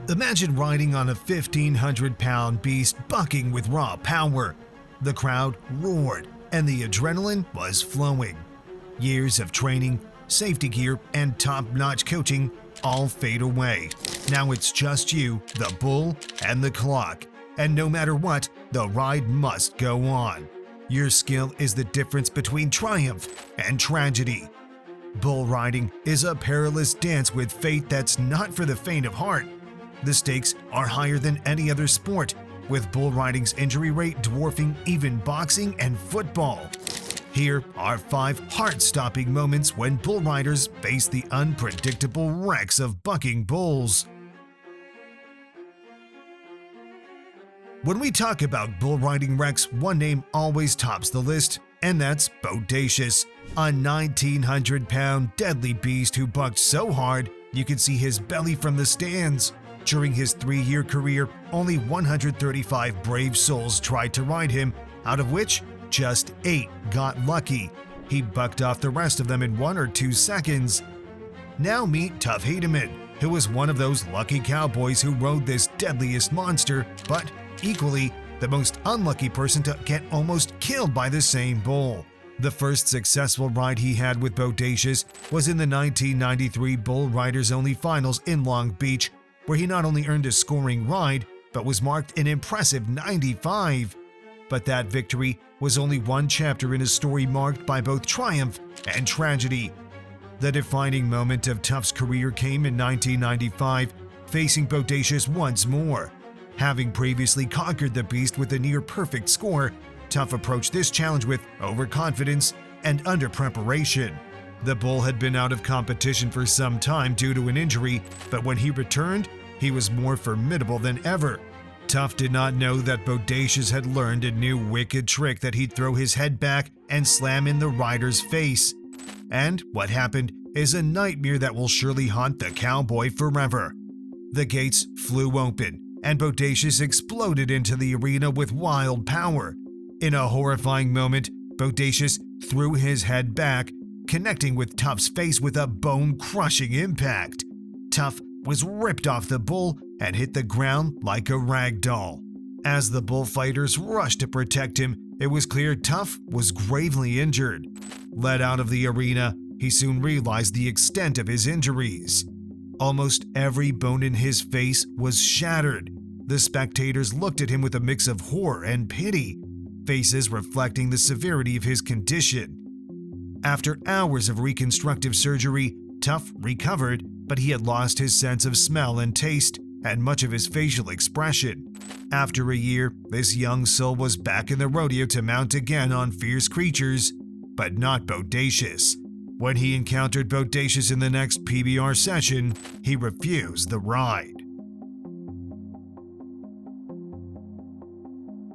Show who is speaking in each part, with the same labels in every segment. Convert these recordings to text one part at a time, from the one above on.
Speaker 1: Imagine riding on a 1,500-pound beast bucking with raw power. The crowd roared, and the adrenaline was flowing. Years of training, safety gear, and top-notch coaching all fade away. Now it's just you, the bull, and the clock. And no matter what, the ride must go on. Your skill is the difference between triumph and tragedy. Bull riding is a perilous dance with fate that's not for the faint of heart. The stakes are higher than any other sport, with bull riding's injury rate dwarfing even boxing and football. Here are 5 heart-stopping moments when bull riders face the unpredictable wrecks of bucking bulls. When we talk about bull riding wrecks, one name always tops the list, and that's Bodacious, a 1,900-pound deadly beast who bucked so hard you could see his belly from the stands. During his 3-year career, only 135 brave souls tried to ride him, out of which just 8 got lucky. He bucked off the rest of them in 1 or 2 seconds. Now meet Tuff Hedeman, who was one of those lucky cowboys who rode this deadliest monster, but equally the most unlucky person to get almost killed by the same bull. The first successful ride he had with Bodacious was in the 1993 Bull Riders Only Finals in Long Beach, where he not only earned a scoring ride, but was marked an impressive 95. But that victory was only one chapter in a story marked by both triumph and tragedy. The defining moment of Tuff's career came in 1995, facing Bodacious once more. Having previously conquered the beast with a near-perfect score, Tuff approached this challenge with overconfidence and under-preparation. The bull had been out of competition for some time due to an injury, but when he returned, he was more formidable than ever. Tuff did not know that Bodacious had learned a new wicked trick that he'd throw his head back and slam in the rider's face. And what happened is a nightmare that will surely haunt the cowboy forever. The gates flew open, and Bodacious exploded into the arena with wild power. In a horrifying moment, Bodacious threw his head back, connecting with Tuff's face with a bone-crushing impact. Tuff was ripped off the bull and hit the ground like a rag doll. As the bullfighters rushed to protect him, it was clear Tuff was gravely injured. Led out of the arena, he soon realized the extent of his injuries. Almost every bone in his face was shattered. The spectators looked at him with a mix of horror and pity, faces reflecting the severity of his condition. After hours of reconstructive surgery, Tuff recovered, but he had lost his sense of smell and taste and much of his facial expression. After a year, this young soul was back in the rodeo to mount again on fierce creatures, but not Bodacious. When he encountered Bodacious in the next PBR session, he refused the ride.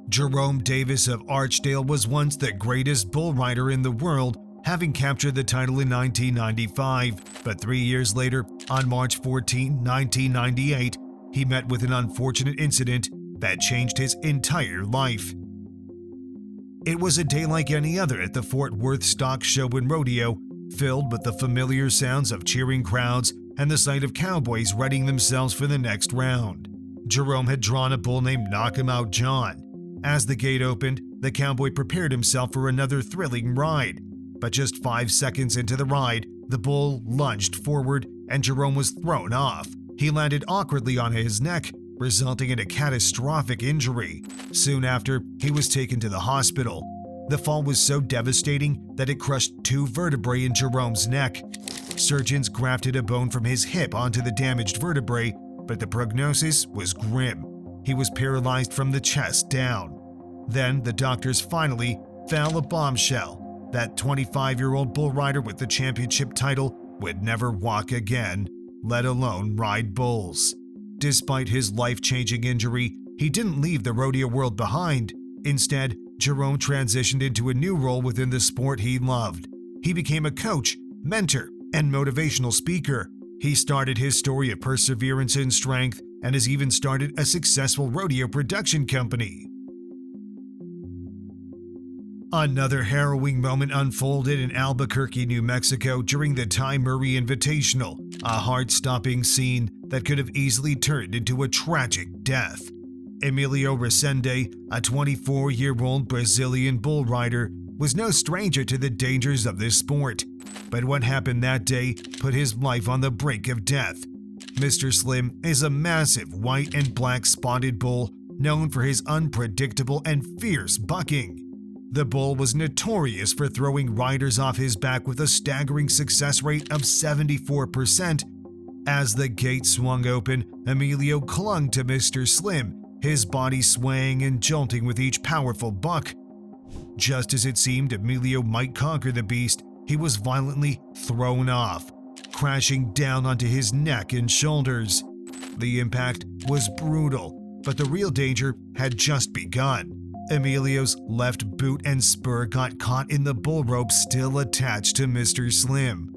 Speaker 1: Jerome Davis of Archdale was once the greatest bull rider in the world, having captured the title in 1995, but 3 years later, on March 14, 1998, he met with an unfortunate incident that changed his entire life. It was a day like any other at the Fort Worth Stock Show and Rodeo, filled with the familiar sounds of cheering crowds and the sight of cowboys readying themselves for the next round. Jerome had drawn a bull named Knock 'Em Out John. As the gate opened, the cowboy prepared himself for another thrilling ride. But just 5 seconds into the ride, the bull lunged forward and Jerome was thrown off. He landed awkwardly on his neck, resulting in a catastrophic injury. Soon after, he was taken to the hospital. The fall was so devastating that it crushed 2 vertebrae in Jerome's neck. Surgeons grafted a bone from his hip onto the damaged vertebrae, but the prognosis was grim. He was paralyzed from the chest down. Then the doctors finally found a bombshell. That 25-year-old bull rider with the championship title would never walk again, let alone ride bulls. Despite his life-changing injury, he didn't leave the rodeo world behind. Instead, Jerome transitioned into a new role within the sport he loved. He became a coach, mentor, and motivational speaker. He started his story of perseverance and strength and has even started a successful rodeo production company. Another harrowing moment unfolded in Albuquerque, New Mexico during the Ty Murray Invitational. a heart-stopping scene that could have easily turned into a tragic death. Emilio Resende, a 24-year-old Brazilian bull rider, was no stranger to the dangers of this sport, but what happened that day put his life on the brink of death. Mr. Slim is a massive white and black spotted bull known for his unpredictable and fierce bucking. The bull was notorious for throwing riders off his back with a staggering success rate of 74%. As the gate swung open, Emilio clung to Mr. Slim, his body swaying and jolting with each powerful buck. Just as it seemed Emilio might conquer the beast, he was violently thrown off, crashing down onto his neck and shoulders. The impact was brutal, but the real danger had just begun. Emilio's left boot and spur got caught in the bull rope still attached to Mr. Slim.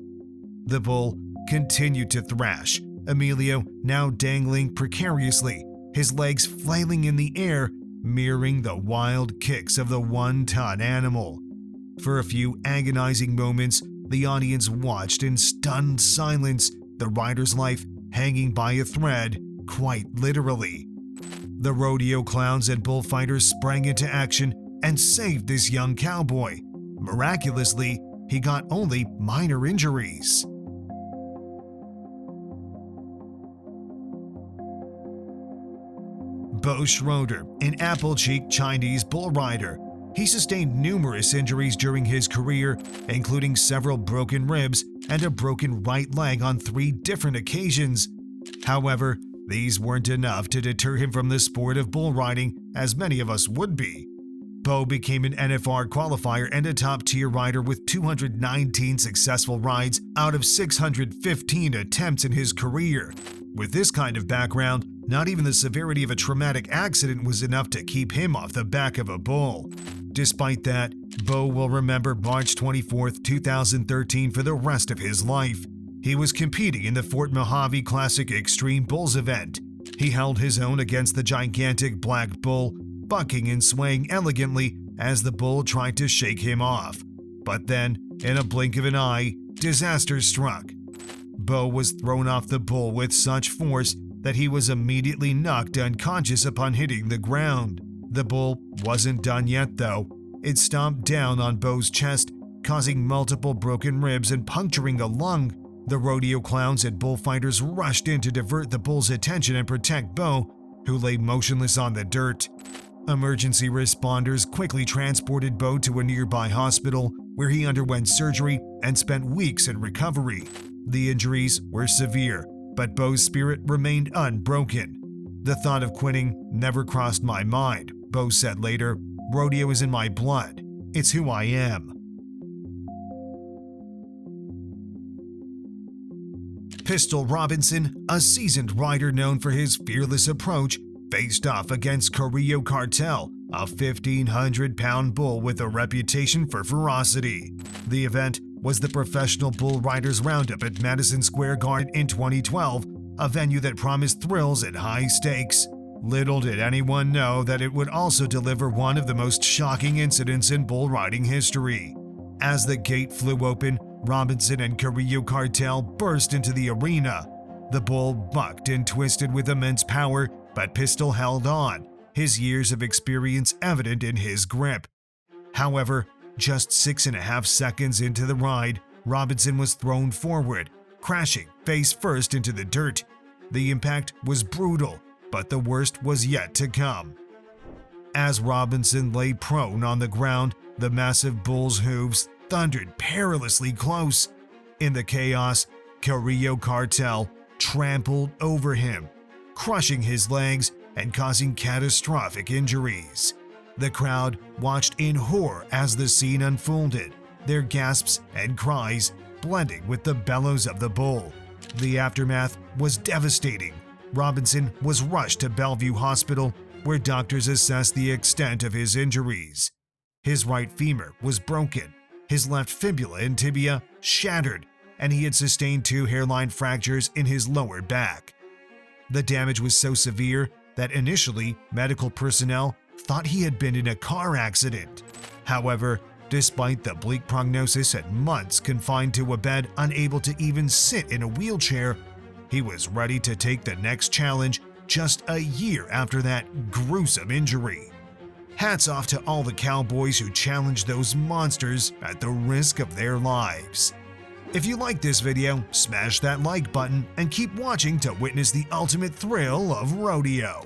Speaker 1: The bull continued to thrash, Emilio now dangling precariously, his legs flailing in the air, mirroring the wild kicks of the one-ton animal. For a few agonizing moments, the audience watched in stunned silence, the rider's life hanging by a thread, quite literally. The rodeo clowns and bullfighters sprang into action and saved this young cowboy. Miraculously, he got only minor injuries. Beau Schroeder, an apple-cheeked Chinese bull rider. He sustained numerous injuries during his career, including several broken ribs and a broken right leg on 3 different occasions. However, these weren't enough to deter him from the sport of bull riding, as many of us would be. Beau became an NFR qualifier and a top-tier rider with 219 successful rides out of 615 attempts in his career. With this kind of background, not even the severity of a traumatic accident was enough to keep him off the back of a bull. Despite that, Beau will remember March 24, 2013 for the rest of his life. He was competing in the Fort Mojave Classic Extreme Bulls event. He held his own against the gigantic black bull, bucking and swaying elegantly as the bull tried to shake him off. But then, in a blink of an eye, disaster struck. Beau was thrown off the bull with such force that he was immediately knocked unconscious upon hitting the ground. The bull wasn't done yet though. It stomped down on Beau's chest, causing multiple broken ribs and puncturing a lung. The rodeo clowns and bullfighters rushed in to divert the bull's attention and protect Beau, who lay motionless on the dirt. Emergency responders quickly transported Beau to a nearby hospital, where he underwent surgery and spent weeks in recovery. The injuries were severe, but Beau's spirit remained unbroken. "The thought of quitting never crossed my mind," Beau said later. "Rodeo is in my blood. It's who I am." Pistol Robinson, a seasoned rider known for his fearless approach, faced off against Carrillo Cartel, a 1,500-pound bull with a reputation for ferocity. The event was the Professional Bull Riders Roundup at Madison Square Garden in 2012, a venue that promised thrills and high stakes. Little did anyone know that it would also deliver one of the most shocking incidents in bull riding history. As the gate flew open, Robinson and Carrillo Cartel burst into the arena. The bull bucked and twisted with immense power, but Pistol held on, his years of experience evident in his grip. However, just 6.5 seconds into the ride, Robinson was thrown forward, crashing face first into the dirt. The impact was brutal, but the worst was yet to come. As Robinson lay prone on the ground, the massive bull's hooves thundered perilously close. In the chaos, Carrillo Cartel trampled over him, crushing his legs and causing catastrophic injuries. The crowd watched in horror as the scene unfolded, their gasps and cries blending with the bellows of the bull. The aftermath was devastating. Robinson was rushed to Bellevue Hospital, where doctors assessed the extent of his injuries. His right femur was broken, his left fibula and tibia shattered, and he had sustained 2 hairline fractures in his lower back. The damage was so severe that initially medical personnel thought he had been in a car accident. However, Despite the bleak prognosis and months confined to a bed, unable to even sit in a wheelchair, he was ready to take the next challenge just a year after that gruesome injury. Hats off to all the cowboys who challenged those monsters at the risk of their lives. If you like this video, smash that like button and keep watching to witness the ultimate thrill of rodeo.